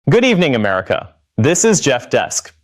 Good evening, America. This is Jeff Desk.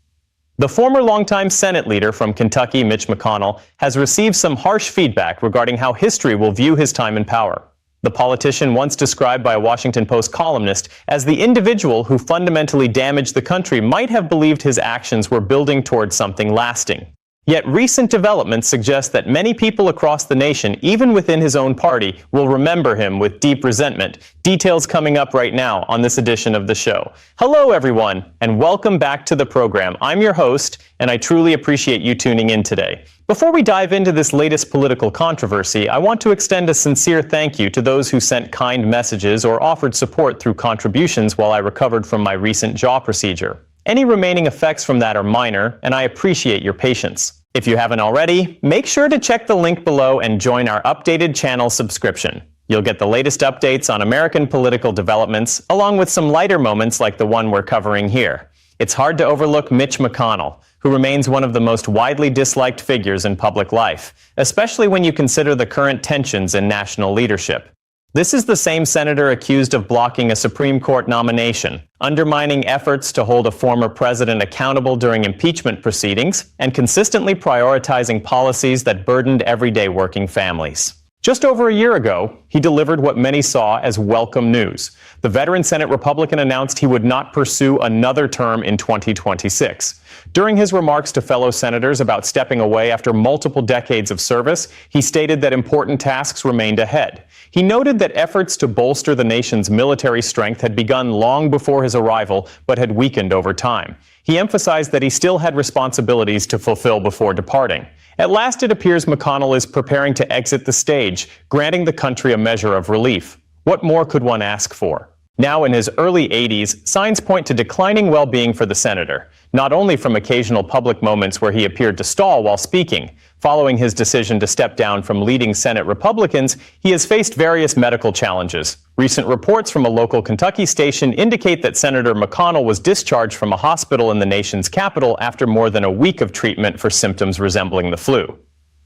The former longtime Senate leader from Kentucky, Mitch McConnell, has received some harsh feedback regarding how history will view his time in power. The politician, once described by a Washington Post columnist as the individual who fundamentally damaged the country, might have believed his actions were building towards something lasting. Yet recent developments suggest that many people across the nation, even within his own party, will remember him with deep resentment. Details coming up right now on this edition of the show. Hello, everyone, and welcome back to the program. I'm your host, and I truly appreciate you tuning in today. Before we dive into this latest political controversy, I want to extend a sincere thank you to those who sent kind messages or offered support through contributions while I recovered from my recent jaw procedure. Any remaining effects from that are minor, and I appreciate your patience. If you haven't already, make sure to check the link below and join our updated channel subscription. You'll get the latest updates on American political developments, along with some lighter moments like the one we're covering here. It's hard to overlook Mitch McConnell, who remains one of the most widely disliked figures in public life, especially when you consider the current tensions in national leadership. This is the same senator accused of blocking a Supreme Court nomination, undermining efforts to hold a former president accountable during impeachment proceedings, and consistently prioritizing policies that burdened everyday working families. Just over a year ago, he delivered what many saw as welcome news. The veteran Senate Republican announced he would not pursue another term in 2026. During his remarks to fellow senators about stepping away after multiple decades of service, he stated that important tasks remained ahead. He noted that efforts to bolster the nation's military strength had begun long before his arrival, but had weakened over time. He emphasized that he still had responsibilities to fulfill before departing. At last, it appears McConnell is preparing to exit the stage, granting the country a measure of relief. What more could one ask for? Now in his early 80s, signs point to declining well-being for the senator, not only from occasional public moments where he appeared to stall while speaking. Following his decision to step down from leading Senate Republicans, he has faced various medical challenges. Recent reports from a local Kentucky station indicate that Senator McConnell was discharged from a hospital in the nation's capital after more than a week of treatment for symptoms resembling the flu.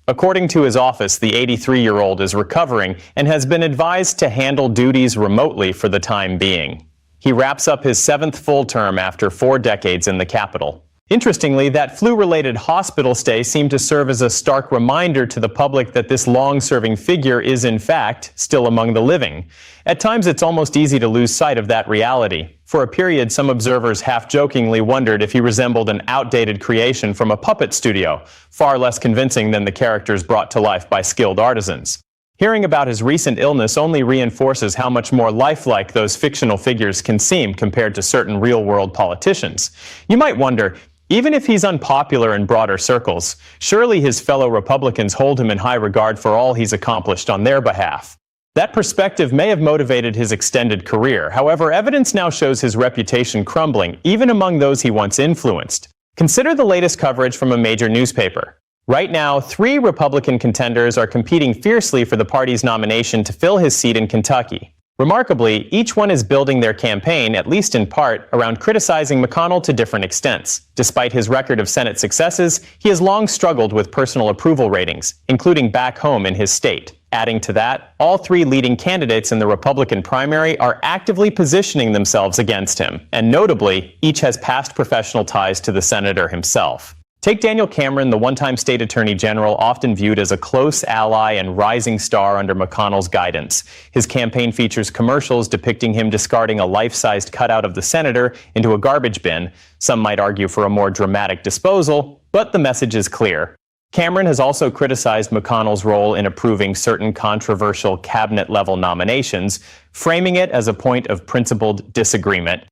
According to his office, the 83-year-old is recovering and has been advised to handle duties remotely for the time being. He wraps up his 7th full term after 4 decades in the Capitol. Interestingly, that flu-related hospital stay seemed to serve as a stark reminder to the public that this long-serving figure is, in fact, still among the living. At times, it's almost easy to lose sight of that reality. For a period, some observers half-jokingly wondered if he resembled an outdated creation from a puppet studio, far less convincing than the characters brought to life by skilled artisans. Hearing about his recent illness only reinforces how much more lifelike those fictional figures can seem compared to certain real-world politicians. You might wonder, even if he's unpopular in broader circles, surely his fellow Republicans hold him in high regard for all he's accomplished on their behalf. That perspective may have motivated his extended career. However, evidence now shows his reputation crumbling, even among those he once influenced. Consider the latest coverage from a major newspaper. Right now, 3 Republican contenders are competing fiercely for the party's nomination to fill his seat in Kentucky. Remarkably, each one is building their campaign, at least in part, around criticizing McConnell to different extents. Despite his record of Senate successes, he has long struggled with personal approval ratings, including back home in his state. Adding to that, all 3 leading candidates in the Republican primary are actively positioning themselves against him, and notably, each has past professional ties to the senator himself. Take Daniel Cameron, the one-time state attorney general, often viewed as a close ally and rising star under McConnell's guidance. His campaign features commercials depicting him discarding a life-sized cutout of the senator into a garbage bin. Some might argue for a more dramatic disposal, but the message is clear. Cameron has also criticized McConnell's role in approving certain controversial cabinet-level nominations, framing it as a point of principled disagreement.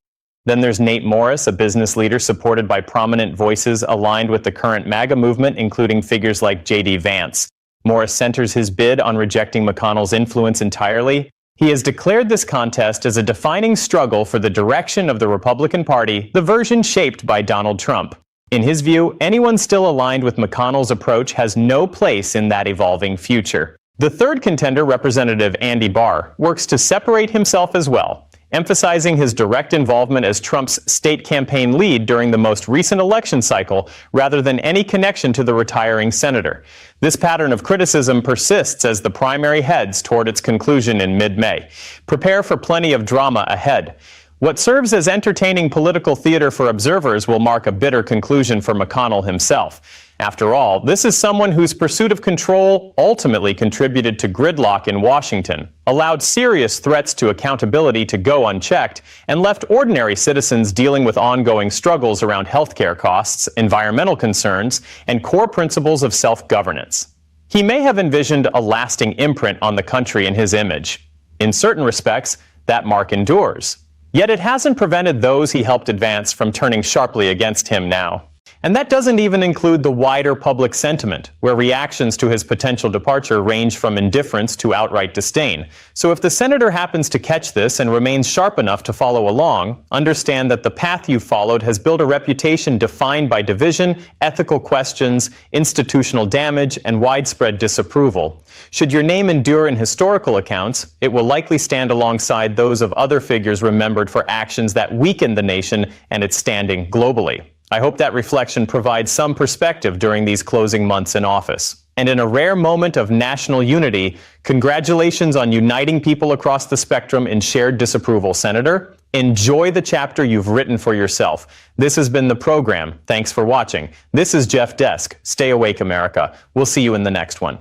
Then there's Nate Morris, a business leader supported by prominent voices aligned with the current MAGA movement, including figures like J.D. Vance. Morris centers his bid on rejecting McConnell's influence entirely. He has declared this contest as a defining struggle for the direction of the Republican Party, the version shaped by Donald Trump. In his view, anyone still aligned with McConnell's approach has no place in that evolving future. The third contender, Representative Andy Barr, works to separate himself as well, emphasizing his direct involvement as Trump's state campaign lead during the most recent election cycle, rather than any connection to the retiring senator. This pattern of criticism persists as the primary heads toward its conclusion in mid-May. Prepare for plenty of drama ahead. What serves as entertaining political theater for observers will mark a bitter conclusion for McConnell himself. After all, this is someone whose pursuit of control ultimately contributed to gridlock in Washington, allowed serious threats to accountability to go unchecked, and left ordinary citizens dealing with ongoing struggles around healthcare costs, environmental concerns, and core principles of self-governance. He may have envisioned a lasting imprint on the country in his image. In certain respects, that mark endures. Yet it hasn't prevented those he helped advance from turning sharply against him now. And that doesn't even include the wider public sentiment, where reactions to his potential departure range from indifference to outright disdain. So if the senator happens to catch this and remains sharp enough to follow along, understand that the path you've followed has built a reputation defined by division, ethical questions, institutional damage, and widespread disapproval. Should your name endure in historical accounts, it will likely stand alongside those of other figures remembered for actions that weakened the nation and its standing globally. I hope that reflection provides some perspective during these closing months in office. And in a rare moment of national unity, congratulations on uniting people across the spectrum in shared disapproval, Senator. Enjoy the chapter you've written for yourself. This has been the program. Thanks for watching. This is Jeff Desk. Stay awake, America. We'll see you in the next one.